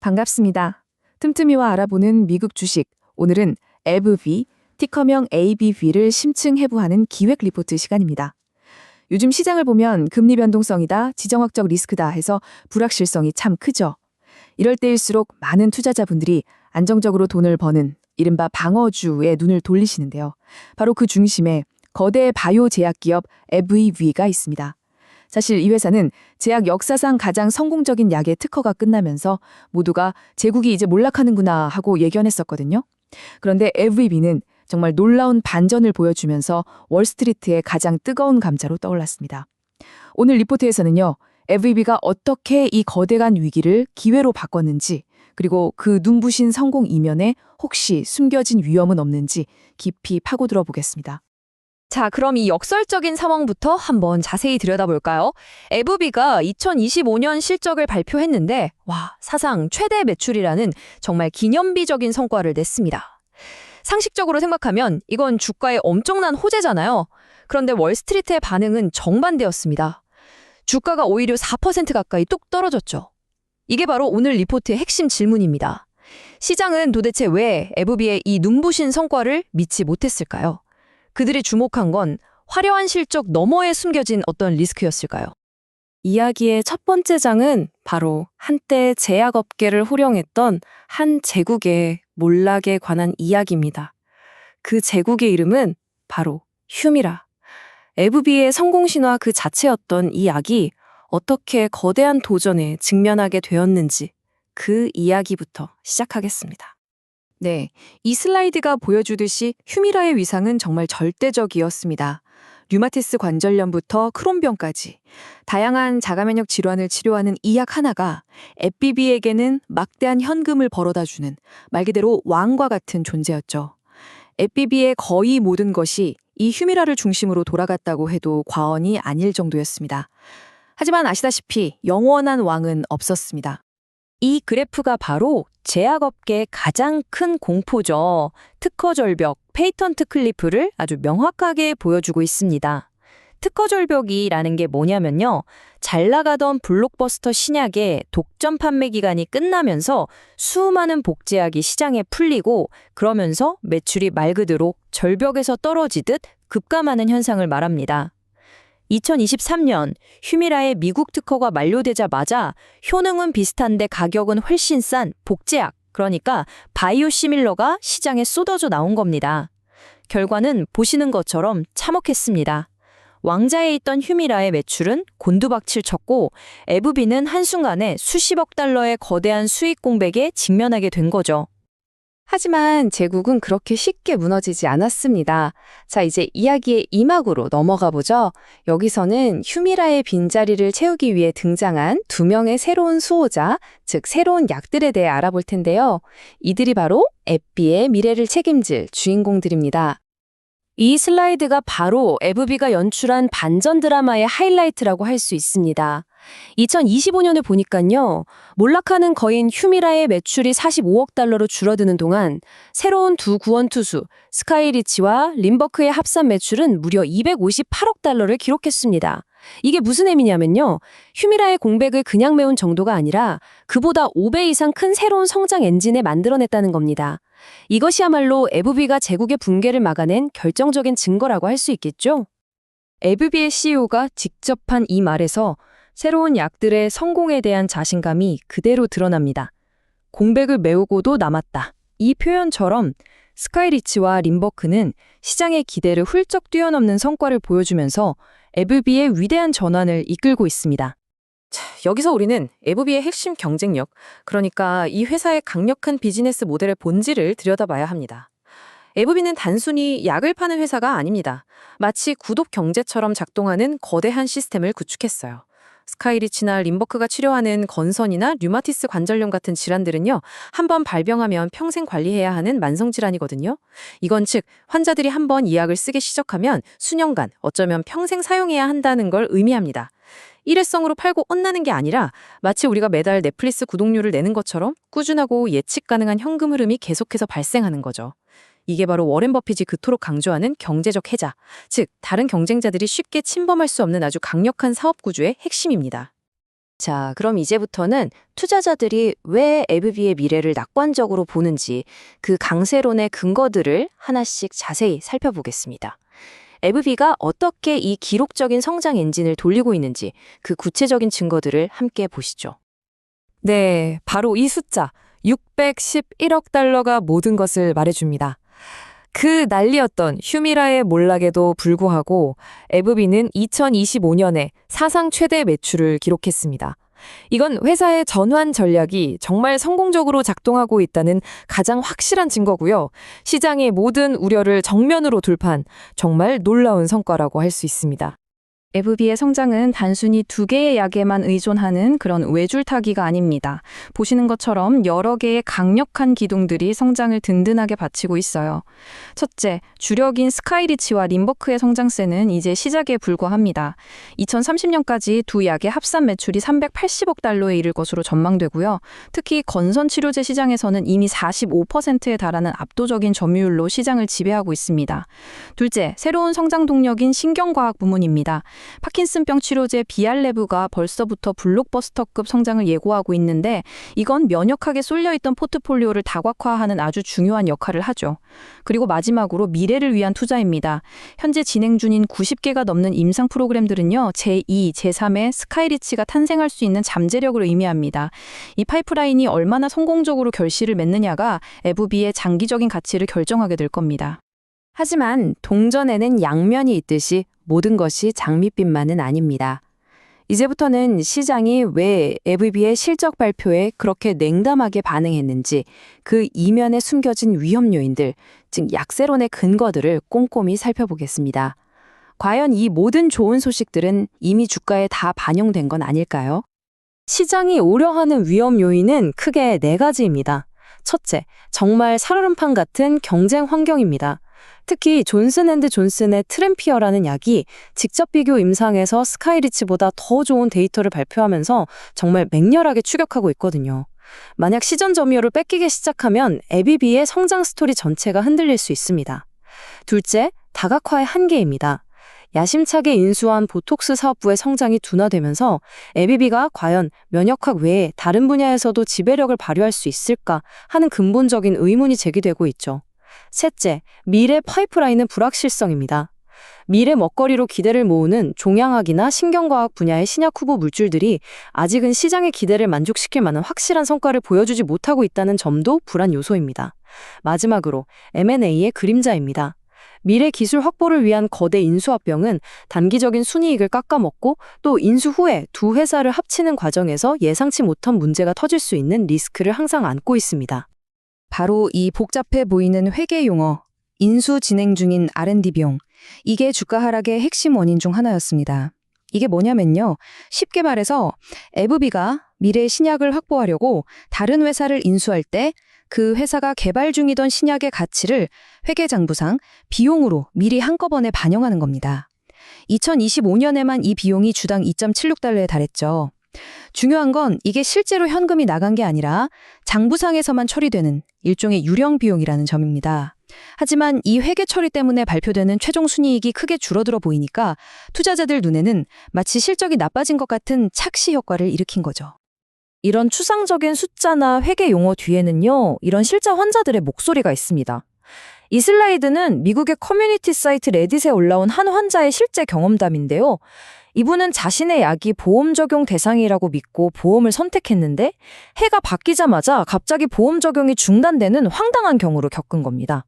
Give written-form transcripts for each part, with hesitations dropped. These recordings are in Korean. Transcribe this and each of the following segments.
반갑습니다. 틈틈이와 알아보는 미국 주식. 오늘은 에브비, 티커명 ABV를 심층 해부하는 기획 리포트 시간입니다. 요즘 시장을 보면 금리 변동성이다, 지정학적 리스크다 해서 불확실성이 참 크죠. 이럴 때일수록 많은 투자자분들이 안정적으로 돈을 버는 이른바 방어주에 눈을 돌리시는데요. 바로 그 중심에 거대 바이오 제약 기업 에브비가 있습니다. 사실 이 회사는 제약 역사상 가장 성공적인 약의 특허가 끝나면서 모두가 제국이 이제 몰락하는구나 하고 예견했었거든요. 그런데 에브리비는 정말 놀라운 반전을 보여주면서 월스트리트의 가장 뜨거운 감자로 떠올랐습니다. 오늘 리포트에서는요, 에브리비가 어떻게 이 거대한 위기를 기회로 바꿨는지, 그리고 그 눈부신 성공 이면에 혹시 숨겨진 위험은 없는지 깊이 파고들어 보겠습니다. 자, 그럼 이 역설적인 상황부터 한번 자세히 들여다볼까요? 에브비가 2025년 실적을 발표했는데 사상 최대 매출이라는 정말 기념비적인 성과를 냈습니다. 상식적으로 생각하면 이건 주가에 엄청난 호재잖아요. 그런데 월스트리트의 반응은 정반대였습니다. 주가가 오히려 4% 가까이 뚝 떨어졌죠. 이게 바로 오늘 리포트의 핵심 질문입니다. 시장은 도대체 왜 에브비의 이 눈부신 성과를 믿지 못했을까요? 그들이 주목한 건 화려한 실적 너머에 숨겨진 어떤 리스크였을까요? 이야기의 첫 번째 장은 바로 한때 제약업계를 호령했던 한 제국의 몰락에 관한 이야기입니다. 그 제국의 이름은 바로 휴미라. 에브비의 성공 신화 그 자체였던 이 약이 어떻게 거대한 도전에 직면하게 되었는지 그 이야기부터 시작하겠습니다. 네, 이 슬라이드가 보여주듯이 휴미라의 위상은 정말 절대적이었습니다. 류마티스 관절염부터 크론병까지 다양한 자가면역 질환을 치료하는 이 약 하나가 에피비에게는 막대한 현금을 벌어다주는 말 그대로 왕과 같은 존재였죠. 에피비의 거의 모든 것이 이 휴미라를 중심으로 돌아갔다고 해도 과언이 아닐 정도였습니다. 하지만 아시다시피 영원한 왕은 없었습니다. 이 그래프가 바로 제약업계의 가장 큰 공포죠. 특허 절벽, 페이턴트 클리프를 아주 명확하게 보여주고 있습니다. 특허 절벽이라는 게 뭐냐면요. 잘 나가던 블록버스터 신약의 독점 판매 기간이 끝나면서 수많은 복제약이 시장에 풀리고 그러면서 매출이 말 그대로 절벽에서 떨어지듯 급감하는 현상을 말합니다. 2023년 휴미라의 미국 특허가 만료되자마자 효능은 비슷한데 가격은 훨씬 싼 복제약, 그러니까 바이오시밀러가 시장에 쏟아져 나온 겁니다. 결과는 보시는 것처럼 참혹했습니다. 왕자에 있던 휴미라의 매출은 곤두박질 쳤고 에브비는 한순간에 수십억 달러의 거대한 수익 공백에 직면하게 된 거죠. 하지만 제국은 그렇게 쉽게 무너지지 않았습니다. 자, 이제 이야기의 이막으로 넘어가 보죠. 여기서는 휴미라의 빈자리를 채우기 위해 등장한 두 명의 새로운 수호자, 즉 새로운 약들에 대해 알아볼 텐데요. 이들이 바로 에비의 미래를 책임질 주인공들입니다. 이 슬라이드가 바로 에브비가 연출한 반전 드라마의 하이라이트라고 할 수 있습니다. 2025년을 보니까요. 몰락하는 거인 휴미라의 매출이 45억 달러로 줄어드는 동안 새로운 두 구원투수 스카이리치와 림버크의 합산 매출은 무려 258억 달러를 기록했습니다. 이게 무슨 의미냐면요. 휴미라의 공백을 그냥 메운 정도가 아니라 그보다 5배 이상 큰 새로운 성장 엔진을 만들어냈다는 겁니다. 이것이야말로 에브비가 제국의 붕괴를 막아낸 결정적인 증거라고 할 수 있겠죠? 에브비의 CEO가 직접 한 이 말에서 새로운 약들의 성공에 대한 자신감이 그대로 드러납니다. 공백을 메우고도 남았다. 이 표현처럼 스카이리치와 림버크는 시장의 기대를 훌쩍 뛰어넘는 성과를 보여주면서 에브비의 위대한 전환을 이끌고 있습니다. 여기서 우리는 에브비의 핵심 경쟁력, 그러니까 이 회사의 강력한 비즈니스 모델의 본질을 들여다봐야 합니다. 에브비는 단순히 약을 파는 회사가 아닙니다. 마치 구독 경제처럼 작동하는 거대한 시스템을 구축했어요. 스카이리치나 림버크가 치료하는 건선이나 류마티스 관절염 같은 질환들은요, 한번 발병하면 평생 관리해야 하는 만성질환이거든요. 이건 즉, 환자들이 한번 이 약을 쓰기 시작하면 수년간, 어쩌면 평생 사용해야 한다는 걸 의미합니다. 일회성으로 팔고 끝나는 게 아니라 마치 우리가 매달 넷플릭스 구독료를 내는 것처럼 꾸준하고 예측 가능한 현금 흐름이 계속해서 발생하는 거죠. 이게 바로 워렌 버핏이 그토록 강조하는 경제적 해자, 즉 다른 경쟁자들이 쉽게 침범할 수 없는 아주 강력한 사업 구조의 핵심입니다. 자, 그럼 이제부터는 투자자들이 왜 에브비의 미래를 낙관적으로 보는지 그 강세론의 근거들을 하나씩 자세히 살펴보겠습니다. 에브비가 어떻게 이 기록적인 성장 엔진을 돌리고 있는지 그 구체적인 증거들을 함께 보시죠. 네, 바로 이 숫자 611억 달러가 모든 것을 말해줍니다. 그 난리였던 휴미라의 몰락에도 불구하고 에브비는 2025년에 사상 최대 매출을 기록했습니다. 이건 회사의 전환 전략이 정말 성공적으로 작동하고 있다는 가장 확실한 증거고요. 시장의 모든 우려를 정면으로 돌파한 정말 놀라운 성과라고 할 수 있습니다. 에브비의 성장은 단순히 두 개의 약에만 의존하는 그런 외줄타기가 아닙니다. 보시는 것처럼 여러 개의 강력한 기둥들이 성장을 든든하게 받치고 있어요. 첫째, 주력인 스카이리치와 림버크의 성장세는 이제 시작에 불과합니다. 2030년까지 두 약의 합산 매출이 380억 달러에 이를 것으로 전망되고요. 특히 건선치료제 시장에서는 이미 45%에 달하는 압도적인 점유율로 시장을 지배하고 있습니다. 둘째, 새로운 성장 동력인 신경과학 부문입니다. 파킨슨병 치료제 비알레브가 벌써부터 블록버스터급 성장을 예고하고 있는데 이건 면역학에 쏠려있던 포트폴리오를 다각화하는 아주 중요한 역할을 하죠. 그리고 마지막으로 미래를 위한 투자입니다. 현재 진행 중인 90개가 넘는 임상 프로그램들은요. 제2, 제3의 스카이리치가 탄생할 수 있는 잠재력을 의미합니다. 이 파이프라인이 얼마나 성공적으로 결실을 맺느냐가 에브비의 장기적인 가치를 결정하게 될 겁니다. 하지만 동전에는 양면이 있듯이 모든 것이 장밋빛만은 아닙니다. 이제부터는 시장이 왜 에브비의 실적 발표에 그렇게 냉담하게 반응했는지 그 이면에 숨겨진 위험 요인들, 즉 약세론의 근거들을 꼼꼼히 살펴보겠습니다. 과연 이 모든 좋은 소식들은 이미 주가에 다 반영된 건 아닐까요? 시장이 우려하는 위험 요인은 크게 네 가지입니다. 첫째, 정말 살얼음판 같은 경쟁 환경입니다. 특히 존슨앤드존슨의 트램피어라는 약이 직접 비교 임상에서 스카이리치보다 더 좋은 데이터를 발표하면서 정말 맹렬하게 추격하고 있거든요. 만약 시전 점유율을 뺏기기 시작하면 에브비의 성장 스토리 전체가 흔들릴 수 있습니다. 둘째, 다각화의 한계입니다. 야심차게 인수한 보톡스 사업부의 성장이 둔화되면서 에브비가 과연 면역학 외에 다른 분야에서도 지배력을 발휘할 수 있을까 하는 근본적인 의문이 제기되고 있죠. 셋째, 미래 파이프라인은 불확실성입니다. 미래 먹거리로 기대를 모으는 종양학이나 신경과학 분야의 신약 후보 물질들이 아직은 시장의 기대를 만족시킬 만한 확실한 성과를 보여주지 못하고 있다는 점도 불안 요소입니다. 마지막으로 M&A의 그림자입니다. 미래 기술 확보를 위한 거대 인수합병은 단기적인 순이익을 깎아먹고 또 인수 후에 두 회사를 합치는 과정에서 예상치 못한 문제가 터질 수 있는 리스크를 항상 안고 있습니다. 바로 이 복잡해 보이는 회계 용어, 인수 진행 중인 R&D 비용, 이게 주가 하락의 핵심 원인 중 하나였습니다. 이게 뭐냐면요. 쉽게 말해서 에브비가 미래의 신약을 확보하려고 다른 회사를 인수할 때 그 회사가 개발 중이던 신약의 가치를 회계장부상 비용으로 미리 한꺼번에 반영하는 겁니다. 2025년에만 이 비용이 주당 2.76달러에 달했죠. 중요한 건 이게 실제로 현금이 나간 게 아니라 장부상에서만 처리되는 일종의 유령 비용이라는 점입니다. 하지만 이 회계 처리 때문에 발표되는 최종 순이익이 크게 줄어들어 보이니까 투자자들 눈에는 마치 실적이 나빠진 것 같은 착시 효과를 일으킨 거죠. 이런 추상적인 숫자나 회계 용어 뒤에는요, 이런 실제 환자들의 목소리가 있습니다. 이 슬라이드는 미국의 커뮤니티 사이트 레딧에 올라온 한 환자의 실제 경험담인데요. 이분은 자신의 약이 보험 적용 대상이라고 믿고 보험을 선택했는데 해가 바뀌자마자 갑자기 보험 적용이 중단되는 황당한 경우를 겪은 겁니다.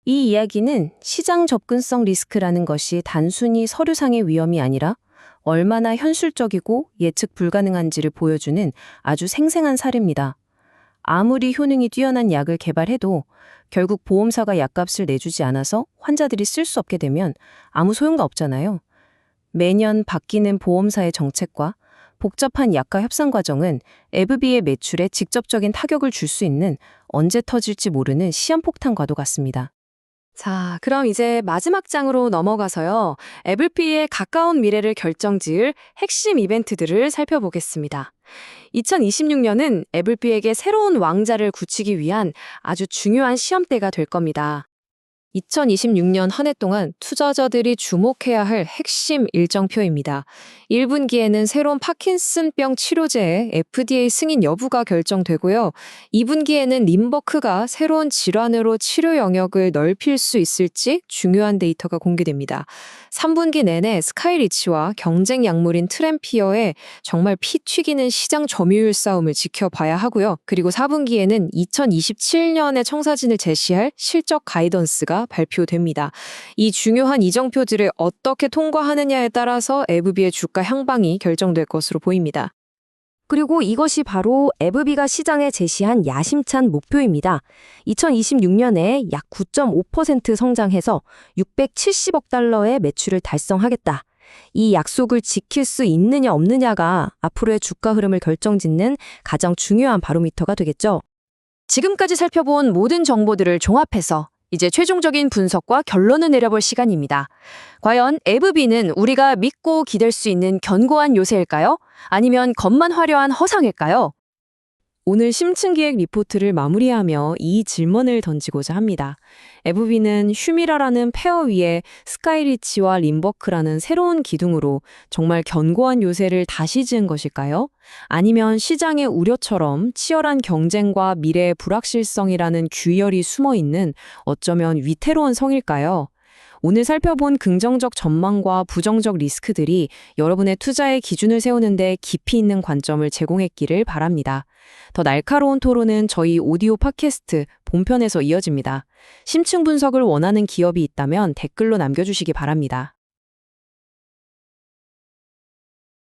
이 이야기는 시장 접근성 리스크라는 것이 단순히 서류상의 위험이 아니라 얼마나 현실적이고 예측 불가능한지를 보여주는 아주 생생한 사례입니다. 아무리 효능이 뛰어난 약을 개발해도 결국 보험사가 약값을 내주지 않아서 환자들이 쓸 수 없게 되면 아무 소용가 없잖아요. 매년 바뀌는 보험사의 정책과 복잡한 약가 협상 과정은 에브비의 매출에 직접적인 타격을 줄 수 있는 언제 터질지 모르는 시한폭탄과도 같습니다. 자, 그럼 이제 마지막 장으로 넘어가서요. 에브비의 가까운 미래를 결정지을 핵심 이벤트들을 살펴보겠습니다. 2026년은 에브비에게 새로운 왕자를 굳히기 위한 아주 중요한 시험대가 될 겁니다. 2026년 한 해 동안 투자자들이 주목해야 할 핵심 일정표입니다. 1분기에는 새로운 파킨슨병 치료제의 FDA 승인 여부가 결정되고요. 2분기에는 림버크가 새로운 질환으로 치료 영역을 넓힐 수 있을지 중요한 데이터가 공개됩니다. 3분기 내내 스카이리치와 경쟁 약물인 트램피어의 정말 피 튀기는 시장 점유율 싸움을 지켜봐야 하고요. 그리고 4분기에는 2027년에 청사진을 제시할 실적 가이던스가 발표됩니다. 이 중요한 이정표들을 어떻게 통과하느냐에 따라서 에브비의 주가 향방이 결정될 것으로 보입니다. 그리고 이것이 바로 에브비가 시장에 제시한 야심찬 목표입니다. 2026년에 약 9.5% 성장해서 670억 달러의 매출을 달성하겠다. 이 약속을 지킬 수 있느냐 없느냐가 앞으로의 주가 흐름을 결정짓는 가장 중요한 바로미터가 되겠죠. 지금까지 살펴본 모든 정보들을 종합해서 이제 최종적인 분석과 결론을 내려볼 시간입니다. 과연 에브비는 우리가 믿고 기댈 수 있는 견고한 요새일까요? 아니면 겉만 화려한 허상일까요? 오늘 심층기획 리포트를 마무리하며 이 질문을 던지고자 합니다. 에브비는 휴미라라는 페어 위에 스카이리치와 림버크라는 새로운 기둥으로 정말 견고한 요새를 다시 지은 것일까요? 아니면 시장의 우려처럼 치열한 경쟁과 미래의 불확실성이라는 규열이 숨어있는 어쩌면 위태로운 성일까요? 오늘 살펴본 긍정적 전망과 부정적 리스크들이 여러분의 투자의 기준을 세우는 데 깊이 있는 관점을 제공했기를 바랍니다. 더 날카로운 토론은 저희 오디오 팟캐스트 본편에서 이어집니다. 심층 분석을 원하는 기업이 있다면 댓글로 남겨주시기 바랍니다.